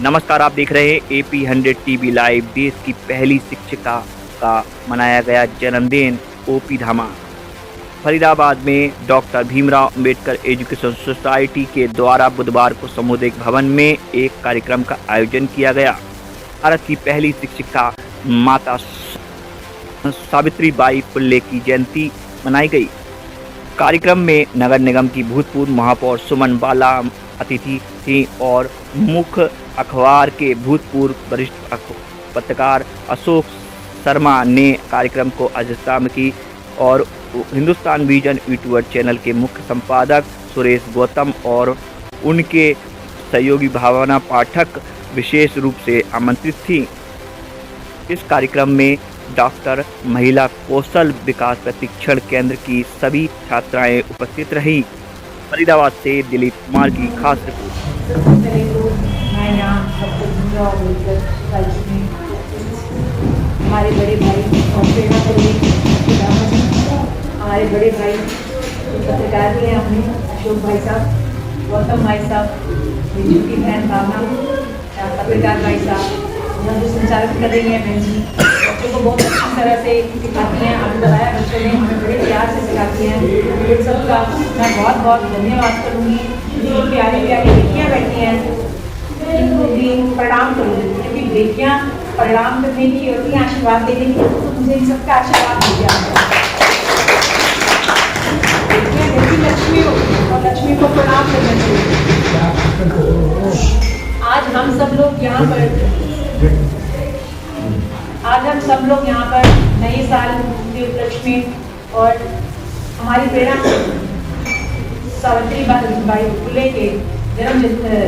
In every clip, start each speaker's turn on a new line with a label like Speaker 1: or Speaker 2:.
Speaker 1: नमस्कार, आप देख रहे हैं AP100 टीवी लाइव। देश की पहली शिक्षिका का मनाया गया जन्मदिन। ओपी धामा फरीदाबाद में doctor Bhimrao Ambedkar education society के द्वारा बुधवार को सामुदायिक भवन में एक कार्यक्रम का आयोजन किया गया। भारत की पहली शिक्षिका माता सावित्रीबाई फुले की जयंती मनाई गई। कार्यक्रम में नगर निगम की भूतपूर्व महापौर सुमन बाला अतिथि थी और मुख्य अखबार के भूतपूर्व वरिष्ठ पत्रकार अशोक शर्मा ने कार्यक्रम को अध्यक्षता की और हिंदुस्तान विजन यूट्यूबर चैनल के मुख्य संपादक सुरेश गौतम और उनके सहयोगी भावना पाठक विशेष रूप से आमंत्रित थी। इस कार्यक्रम में डॉक्टर महिला कौशल विकास प्रशिक्षण केंद्र की सभी छात्राएं उपस्थित रहीं। फरीदाबाद से दिलीप कुमार की खास रिपोर्ट।
Speaker 2: हमारे बड़े भाई हमारे बड़े भाई पत्रकार भी हैं अपने अशोक भाई साहब, गौतम भाई साहब, की बहन भावना, पत्रकार भाई साहब, जो संचालन कर रही हैं बहन जी, बच्चों को बहुत अच्छी तरह से सिखाती हैं। आपने बताया बच्चों ने हमें बड़े प्यार से सिखाती हैं। इन सबका मैं बहुत बहुत धन्यवाद करूँगी। जो प्यारी प्यारी बेटियाँ बैठी हैं इनको भी प्रणाम करूँगी, क्योंकि बेटियाँ प्रणाम करने की होती हैं, आशीर्वाद देने की, तो मुझे इन सबका आशीर्वाद मिल गया। बेटियाँ जैसी लक्ष्मी हो और लक्ष्मी को प्रणाम करना चाहिए। आज हम सब लोग यहाँ पर नए साल के उपलक्ष्य में और हमारी प्रेरणा सावित्रीबाई फुले के जन्म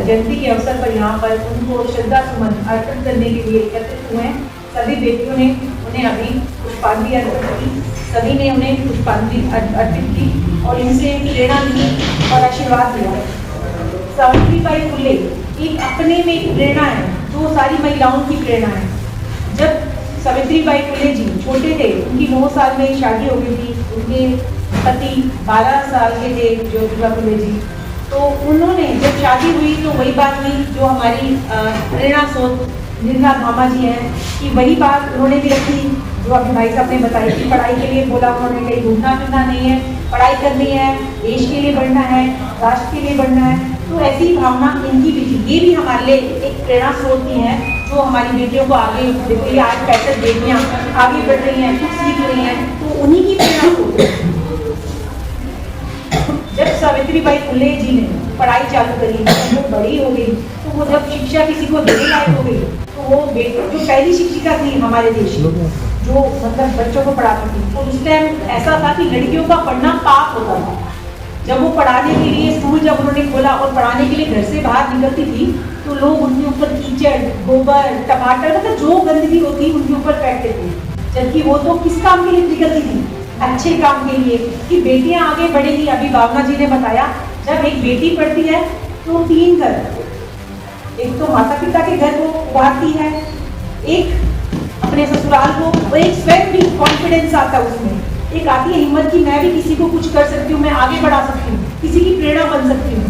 Speaker 2: जयंती के अवसर पर यहाँ पर उनको श्रद्धा सुमन अर्पित करने के लिए एकत्रित हुए हैं। सभी बेटियों ने उन्हें अभी पुष्पांजलि अर्पित की, सभी ने उन्हें पुष्पांजलि अर्पित की और इनसे प्रेरणा ली और आशीर्वाद दिया। सावित्रीबाई फुले एक अपने में एक प्रेरणा है जो सारी महिलाओं की प्रेरणा है। जब सावित्रीबाई फुले जी छोटे थे, उनकी 9 साल में शादी हो गई थी, उनके पति 12 साल के थे ज्योतिबा फुले जी। तो उन्होंने जब शादी हुई तो वही बात हुई जो हमारी प्रेरणा स्रोत निर्मला भामा जी हैं कि वही बात उन्होंने भी रखी जो अभी भाई साहब ने बताई कि पढ़ाई के लिए बोला उन्होंने, कहीं घूमना फिरना नहीं है, पढ़ाई करनी है, देश के लिए बढ़ना है, राष्ट्र के लिए बढ़ना है। तो ऐसी भावना इनकी भी थी। ये भी हमारे लिए एक प्रेरणा स्रोत भी है जो हमारी बेटियों को आगे देखते हैं। आज 65 बेटियाँ आगे बढ़ रही हैं, कुछ सीख रही हैं, तो उन्हीं की प्रेरणा स्रोत है। जब सावित्रीबाई फुले जी ने पढ़ाई चालू करी, वो बड़ी हो गई, तो वो जब शिक्षा किसी को देने लायक हो गई, तो वो जो पहली शिक्षिका थी हमारे देश में जो मतलब बच्चों को पढ़ाती थी, तो उस टाइम ऐसा था कि लड़कियों का पढ़ना पाप होता था। जब वो पढ़ाने के लिए स्कूल जब उन्होंने खोला और पढ़ाने के लिए घर से बाहर निकलती थी तो लोग उनके ऊपर कीचड़, गोबर, टमाटर, मतलब जो गंदगी होती उनके ऊपर फेंकते थे। जबकि वो तो किस काम के लिए निकलती थी? अच्छे काम के लिए, कि बेटियां आगे बढ़ेंगी। अभी भावना जी ने बताया जब एक बेटी पढ़ती है तो 3 घर, एक तो माता पिता के घर को उभारती है, एक अपने ससुराल को, और एक स्वयं भी कॉन्फिडेंस आता है उसमें, एक आती है हिम्मत कि मैं भी किसी को कुछ कर सकती हूँ, मैं आगे बढ़ा सकती हूँ, किसी की प्रेरणा बन सकती हूँ।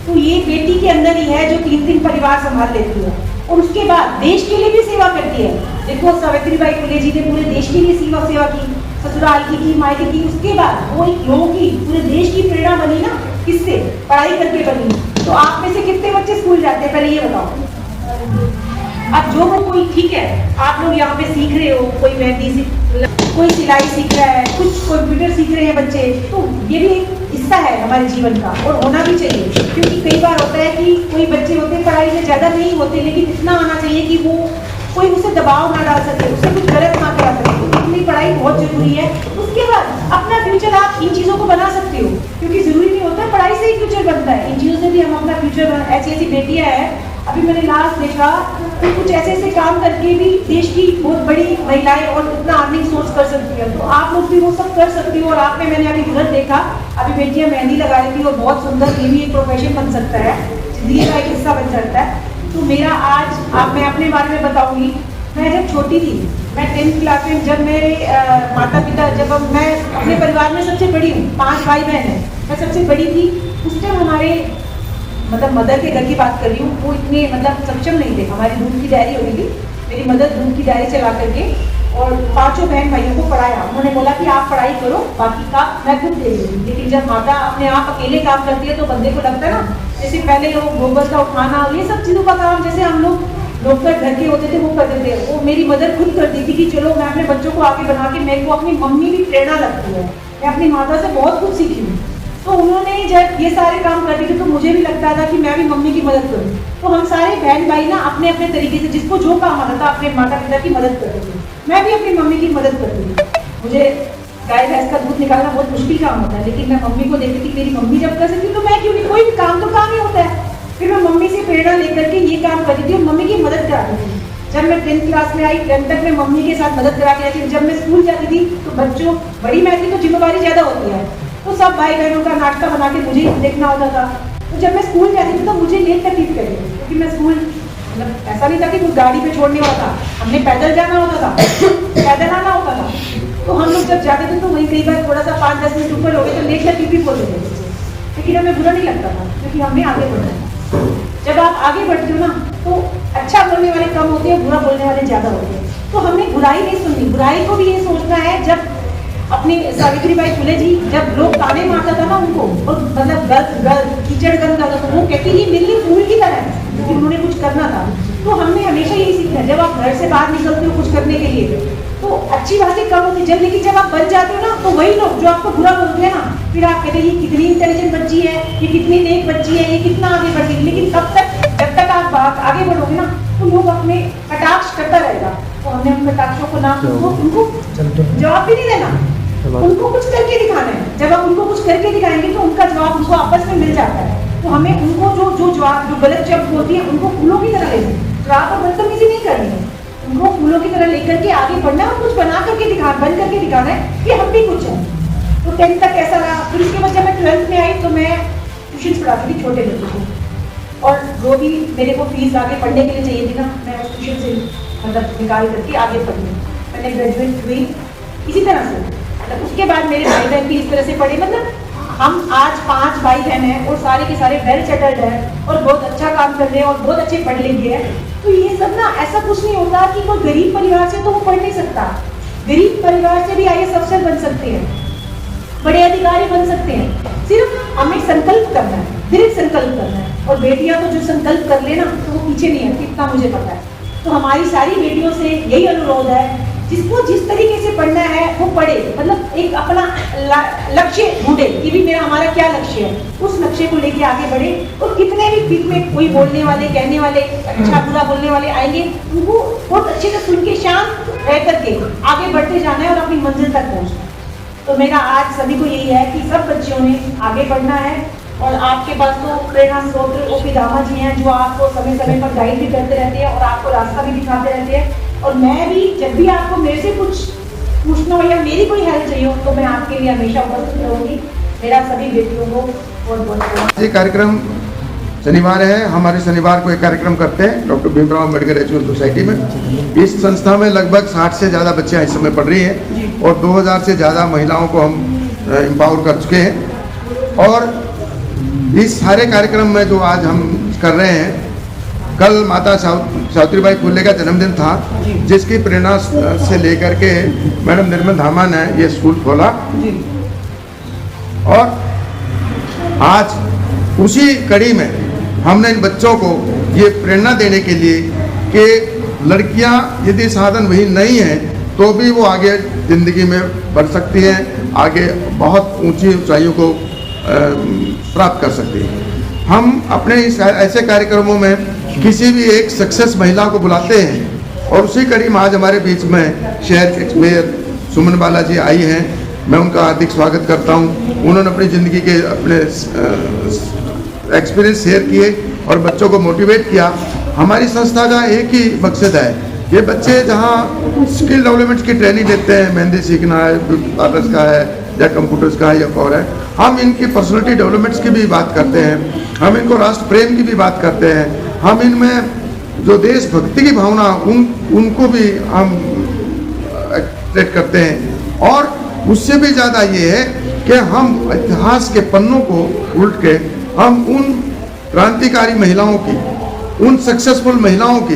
Speaker 2: तो ये बेटी के अंदर ही है जो 3 परिवार संभाल लेती है और उसके बाद देश के लिए भी सेवा करती है। देखो सावित्रीबाई फुले जी ने पूरे देश के लिए सेवा की, ससुराल की मायके की, उसके बाद वो एक लोगों की, पूरे देश की प्रेरणा बनी ना, किससे? पढ़ाई करके बनी। तो आप में से कितने बच्चे स्कूल जाते हैं पहले ये बताओ। अब जो वो कोई, ठीक है आप लोग यहाँ पे सीख रहे हो, कोई मेहंदी कोई सिलाई सीख रहा है, कुछ कंप्यूटर सीख रहे हैं बच्चे, तो ये भी एक हिस्सा है हमारे जीवन का और होना भी चाहिए। क्योंकि कई बार होता है कि कोई बच्चे होते हैं पढ़ाई में ज़्यादा नहीं होते, लेकिन इतना आना चाहिए कि वो कोई उसे दबाव ना डाल सके, उससे कुछ गलत ना करा सके। इतनी पढ़ाई बहुत जरूरी है। उसके बाद अपना फ्यूचर आप इन चीज़ों को बना सकते हो, क्योंकि जरूरी नहीं होता पढ़ाई से ही फ्यूचर बनता है, इन चीज़ों से भी हम अपना फ्यूचर ऐसी बेटियाँ हैं। अभी मैंने लास्ट देखा कि कुछ ऐसे काम करके भी देश की बहुत बड़ी महिलाएं और इतना अर्निंग सोर्स कर सकती है। तो आप लोग भी वो सब कर सकती हो। और आप में मैंने अभी घर देखा, अभी बेटियां मेहंदी लगा रही थी और बहुत सुंदर, ये भी एक प्रोफेशन बन सकता है, जिंदगी का एक हिस्सा बन सकता है। तो मेरा आज मैं अपने बारे में बताऊंगी। मैं जब छोटी थी, मैं 10th क्लास में, जब मेरे माता पिता, जब मैं अपने परिवार में सबसे बड़ी हूँ, 5 भाई बहन हैं, मैं सबसे बड़ी थी। उस टाइम हमारे मतलब मदर के घर की बात कर रही हूँ, वो इतने मतलब सक्षम नहीं थे। हमारी दूध की डायरी हो गई थी, मेरी मदर दूध की डायरी चला करके और 5 बहन भाइयों को पढ़ाया। उन्होंने बोला कि आप पढ़ाई करो, बाकी का मैं खुद दे दूँगी। लेकिन जब माता अपने आप अकेले काम करती है तो बंदे को लगता है ना, जैसे पहले वो गोबर का उठाना, ये सब चीज़ों का काम जैसे हम लोग घर के होते थे वो करते थे, वो मेरी मदर खुद करती थी कि चलो मैं अपने बच्चों को आगे बढ़ा के, मेरे को अपनी मम्मी भी प्रेरणा लगती है, मैं अपनी माता से बहुत कुछ सीखी हूँ। तो उन्होंने जब ये सारे काम करती थी तो मुझे भी लगता था कि मैं भी मम्मी की मदद करूँ। तो हम सारे बहन भाई ना अपने अपने तरीके से जिसको जो काम आता था अपने माता पिता की मदद करते थे। मैं भी अपनी मम्मी की मदद करती थी। मुझे गाय भैंस का दूध निकालना बहुत मुश्किल काम होता है, लेकिन मैं मम्मी को देखती थी, मेरी मम्मी जब कर सकती तो मैं क्यों नहीं, कोई भी काम तो काम ही होता है। फिर मैं मम्मी से प्रेरणा लेकर के ये काम करती थी और मम्मी की मदद कराती थी। जब मैं 10th क्लास में आई, 10th तक मैं मम्मी के साथ मदद करा के आती थी। जब मैं स्कूल जाती थी तो बच्चों बड़ी मैं थी तो जिम्मेदारी ज़्यादा होती है, तो सब भाई बहनों का नाश्ता बना के मुझे ही देखना होता था। तो जब मैं स्कूल जाती थी तो मुझे लेट तकलीफ करती थी, क्योंकि मैं स्कूल मतलब ऐसा नहीं था कि कुछ गाड़ी पे छोड़ने वाला था, हमने पैदल जाना होता था, पैदल आना होता था। तो हम लोग जब जाते थे तो वहीं कई बार थोड़ा सा 5-10 मिनट ऊपर हो गए तो लेट तकलीफ भी बोल देते थे, लेकिन हमें बुरा नहीं लगता था क्योंकि हमने आगे बढ़ना था। जब आप आगे बढ़ते हो ना तो अच्छा बोलने वाले कम होते हैं, बुरा बोलने वाले ज़्यादा होते हैं। तो हमने बुराई नहीं सुननी, बुराई को भी ये सोचना है। जब अपनी सावित्रीबाई फुले जी जब लोग ताने मारता था ना उनको, और मतलब कीचड़ गंद आता तो वो कहती ये मेरे लिए फूल की तरह है, क्योंकि उन्होंने कुछ करना था। तो हमने हमेशा यही सीखा, जब आप घर से बाहर निकलते हो कुछ करने के लिए तो अच्छी बातें कम होती है, लेकिन जब आप बन जाते हो ना तो वही लोग जो आपको बुरा बोलते हैं ना, फिर आप कहते हैं ये कितनी इंटेलिजेंट बच्ची है, ये कितनी नेक बच्ची है, ये कितना आगे बढ़ गई। लेकिन तब तक जब तक आप आगे बढ़ोगे ना तो लोग अपने कटाक्ष करता रहेगा। तो हमने उन कटाक्षों को ना उनको जवाब भी नहीं देना, उनको कुछ करके दिखाना है। जब आप उनको कुछ करके दिखाएंगे तो उनका जवाब उनको आपस में मिल जाता है। तो हमें उनको जो जवाब जो गलत शब्द होती है उनको फूलों की तरह लेना है, जवाब और बदतमीजी नहीं करनी है, उनको फूलों की तरह लेकर के आगे बढ़ना है और कुछ बना करके बन करके दिखाना है कि हम भी कुछ हैं। तो 10th तक ऐसा रहा। फिर उसके बाद जब मैं 12th में आई तो मैं ट्यूशन पढ़ाती थी छोटे बच्चों को, और जो भी मेरे को फीस आगे पढ़ने के लिए चाहिए थी ना, मैं उस ट्यूशन से मतलब निकाल करके आगे पढ़ी। मैंने ग्रेजुएट हुई इसी तरह से। मतलब उसके बाद मेरे भाई बहन भी इस तरह से पढ़े। मतलब हम आज 5 भाई बहन हैं और सारे के सारे वेल सेटल्ड हैं और बहुत अच्छा काम कर रहे हैं और बहुत अच्छे पढ़ लिख गए हैं। तो ये सब ना ऐसा कुछ नहीं होता कि कोई गरीब परिवार से तो वो पढ़ नहीं सकता। गरीब परिवार से भी IAS अफसर बन सकते हैं, बड़े अधिकारी बन सकते हैं। सिर्फ हमें संकल्प करना है, दृढ़ संकल्प करना है। और बेटियां तो जो संकल्प कर लेना तो वो पीछे नहीं हटती, इतना मुझे पता है। तो हमारी सारी बेटियों से यही अनुरोध है, जिसको जिस तरीके से पढ़ना है वो पढ़े। मतलब एक अपना लक्ष्य ढूंढे कि भी हमारा क्या लक्ष्य है, उस लक्ष्य को लेके आगे बढ़े। और कितने भी बीच में कोई बोलने वाले, कहने वाले, अच्छा बुरा बोलने वाले आएंगे, उनको बहुत अच्छे से सुन के शांत रह करके आगे बढ़ते जाना है और अपनी मंजिल तक पहुँचना है। तो मेरा आज सभी को यही है कि सब बच्चों ने आगे बढ़ना है। और आपके पास तो प्रेरणा स्रोत ओपी दामा जी हैं जो आपको समय समय पर गाइड भी करते रहते हैं और आपको रास्ता भी दिखाते रहते हैं। और मैं भी जब भी आपको मेरे से कुछ पूछना हो या मेरी कोई हेल्प चाहिए हो तो मैं आपके लिए हमेशा उपस्थित रहूंगी। मेरा सभी बेटियों को बहुत बहुत
Speaker 3: ये कार्यक्रम शनिवार है, हमारे शनिवार को एक कार्यक्रम करते हैं doctor Bhimrao Ambedkar education society में। इस संस्था में लगभग 60 से ज़्यादा बच्चियाँ इस समय पढ़ रही हैं और 2000 से ज़्यादा महिलाओं को हम एम्पावर कर चुके हैं। और इस सारे कार्यक्रम में जो आज हम कर रहे हैं, कल माता सावित्रीबाई फुले का जन्मदिन था, जिसकी प्रेरणा से लेकर के मैडम निर्मल धामा ने ये स्कूल खोला। और आज उसी कड़ी में हमने इन बच्चों को ये प्रेरणा देने के लिए कि लड़कियां यदि साधन वही नहीं है तो भी वो आगे ज़िंदगी में बढ़ सकती हैं, आगे बहुत ऊंची ऊंचाइयों को प्राप्त कर सकती हैं। हम अपने इस ऐसे कार्यक्रमों में किसी भी एक सक्सेस महिला को बुलाते हैं और उसी कड़ी में आज हमारे बीच में शहर के मेयर सुमन बाला जी आई हैं। मैं उनका हार्दिक स्वागत करता हूं। उन्होंने अपनी ज़िंदगी के अपने एक्सपीरियंस शेयर किए और बच्चों को मोटिवेट किया। हमारी संस्था का एक ही मकसद है, ये बच्चे जहाँ स्किल डेवलपमेंट की ट्रेनिंग लेते हैं, मेहंदी सीखना है, आर्ट्स का है या कंप्यूटर्स का है या और है, हम इनकी पर्सनैलिटी डेवलपमेंट्स की भी बात करते हैं, हम इनको राष्ट्र प्रेम की भी बात करते हैं, हम इनमें जो देशभक्ति की भावना उनको भी हम ट्रेट करते हैं। और उससे भी ज़्यादा ये है कि हम इतिहास के पन्नों को उल्ट के हम उन क्रांतिकारी महिलाओं की, उन सक्सेसफुल महिलाओं की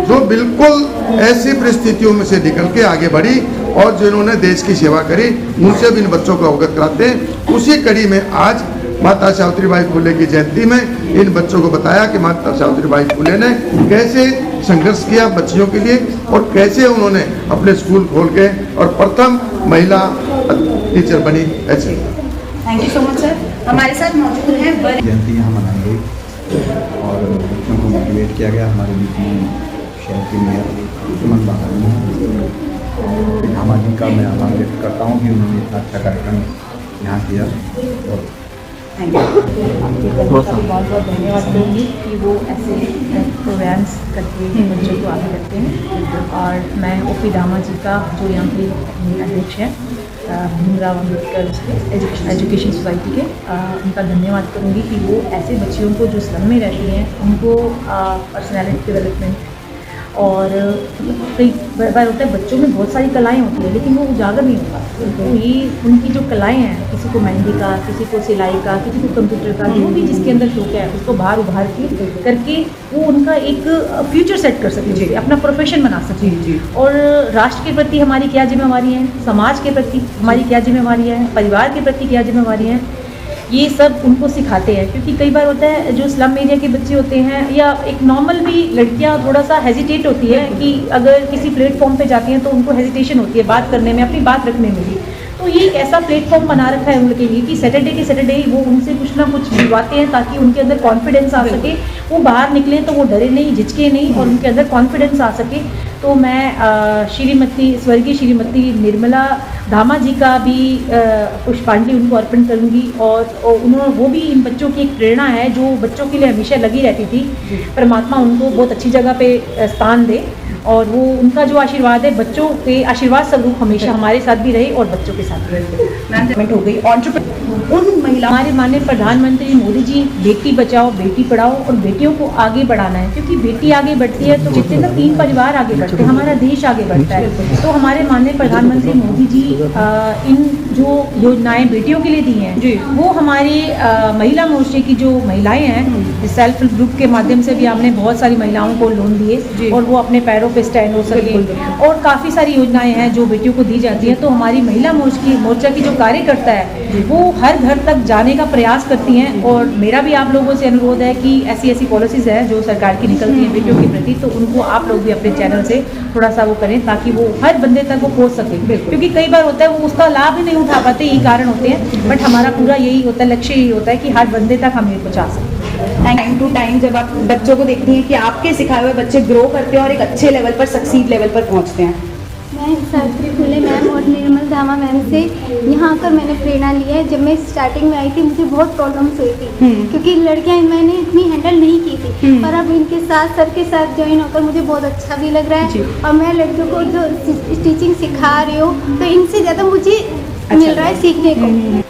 Speaker 3: जो बिल्कुल ऐसी परिस्थितियों में से निकल के आगे बढ़ी और जिन्होंने देश की सेवा करी, उनसे भी इन बच्चों को अवगत कराते हैं। उसी कड़ी में आज माता सावित्रीबाई फुले की जयंती में इन बच्चों को बताया कि माता सावित्रीबाई फुले ने कैसे संघर्ष किया बच्चियों के लिए और कैसे उन्होंने अपने स्कूल खोल के और प्रथम महिला टीचर बनी। ऐसे
Speaker 4: thank you so much sir. हमारे साथ मौजूद हैं
Speaker 5: जयंती यहाँ मनाई गई और बच्चों को मोटिवेट किया गया। हमारे बीच में शहर के मेयर सुमन बाला जी, धामा जी का मैं आभार व्यक्त करता हूँ कि उन्होंने इतना अच्छा कार्यक्रम यहाँ किया। और
Speaker 4: थैंक यू बहुत बहुत धन्यवाद दूँगी कि वो ऐसे प्रोग्राम्स करके बच्चों को आगे करते हैं। और मैं ओपी धामा जी का, जो यहाँ के अध्यक्ष हैं भीमराव अम्बेडकर एजुकेशन सोसाइटी के, उनका धन्यवाद करूँगी कि वो ऐसे बच्चियों को जो स्लम में रहती हैं उनको पर्सनैलिटी डेवलपमेंट और कई बार होता है बच्चों में बहुत सारी कलाएं होती है लेकिन वो उजागर नहीं होता। तो ये उनकी जो कलाएं हैं, किसी को मेहंदी का, किसी को सिलाई का, किसी को कंप्यूटर का, जो भी जिसके अंदर शौक है उसको बाहर उभार के करके वो उनका एक फ्यूचर सेट कर सके, अपना प्रोफेशन बना सके। और राष्ट्र के प्रति हमारी क्या जिम्मेवारी है, समाज के प्रति हमारी क्या जिम्मेवारी है, परिवार के प्रति क्या जिम्मेवारी है, ये सब उनको सिखाते हैं। क्योंकि कई बार होता है जो स्लम एरिया के बच्चे होते हैं या एक नॉर्मल भी लड़कियां थोड़ा सा हेजिटेट होती है कि अगर किसी प्लेटफॉर्म पे जाती हैं तो उनको हेजिटेशन होती है बात करने में, अपनी बात रखने में भी। तो ये एक ऐसा प्लेटफॉर्म बना रखा है उनके लिए कि सैटरडे के सैटरडे वो उनसे कुछ ना कुछ दिलवाते हैं ताकि उनके अंदर कॉन्फिडेंस आ सके, वो बाहर निकले तो वो डरे नहीं, झिझके नहीं और उनके अंदर कॉन्फिडेंस आ सके। तो मैं स्वर्गीय श्रीमती निर्मला धामा जी का भी पुष्पांजलि उनको अर्पण करूंगी। और वो भी इन बच्चों की एक प्रेरणा है जो बच्चों के लिए हमेशा लगी रहती थी। परमात्मा उनको बहुत अच्छी जगह पे स्थान दे और वो उनका जो आशीर्वाद है बच्चों के आशीर्वाद स्वरूप हमेशा हमारे साथ भी रहे और बच्चों के साथ भी रहे।
Speaker 2: हो गई
Speaker 4: उन महिला
Speaker 2: हमारे माननीय प्रधानमंत्री मोदी जी बेटी बचाओ बेटी पढ़ाओ और बेटियों को आगे बढ़ाना है, क्योंकि बेटी आगे बढ़ती है तो जितने तक 3 परिवार आगे बढ़ते हैं, हमारा देश आगे बढ़ता है। तो हमारे माननीय प्रधानमंत्री मोदी जी इन जो योजनाएं बेटियों के लिए दी हैं वो हमारे महिला मोर्चे की जो महिलाएं हैं, सेल्फ हेल्प ग्रुप के माध्यम से भी हमने बहुत सारी महिलाओं को लोन दिए और वो अपने पैरों पे स्टैंड हो सके। और काफ़ी सारी योजनाएं हैं जो बेटियों को दी जाती हैं। तो हमारी महिला मोर्चा की जो कार्यकर्ता है वो हर घर तक जाने का प्रयास करती हैं। और मेरा भी आप लोगों से अनुरोध है कि ऐसी पॉलिसीज़ हैं जो सरकार की निकलती हैं बेटियों के प्रति, तो उनको आप लोग भी अपने चैनल से थोड़ा सा वो करें ताकि वो हर बंदे तक वो पहुंच सके। क्योंकि कई बार होता है वो उसका लाभ ही नहीं उठा पाते, यही कारण होते हैं। बट हमारा पूरा यही होता है, लक्ष्य यही होता है कि हर बंदे तक हम ये पहुँचा सकें।
Speaker 4: टाइम टू टाइम जब आप बच्चों को देखती हैं कि आपके सिखाए हुए बच्चे ग्रो करते हैं और एक अच्छे लेवल पर, सक्सीड लेवल पर पहुंचते हैं।
Speaker 6: मैं सावित्री फुले मैम और निर्मल धामा मैम से यहाँ आकर मैंने प्रेरणा ली है। जब मैं स्टार्टिंग में आई थी मुझे बहुत प्रॉब्लम्स हुई थी क्योंकि लड़कियाँ मैंने इतनी हैंडल नहीं की थी, पर अब इनके साथ सर के साथ ज्वाइन होकर मुझे बहुत अच्छा भी लग रहा है। और मैं लड़कियों को जो स्टिचिंग सिखा रही हूँ तो इनसे ज़्यादा मुझे मिल रहा है सीखने को।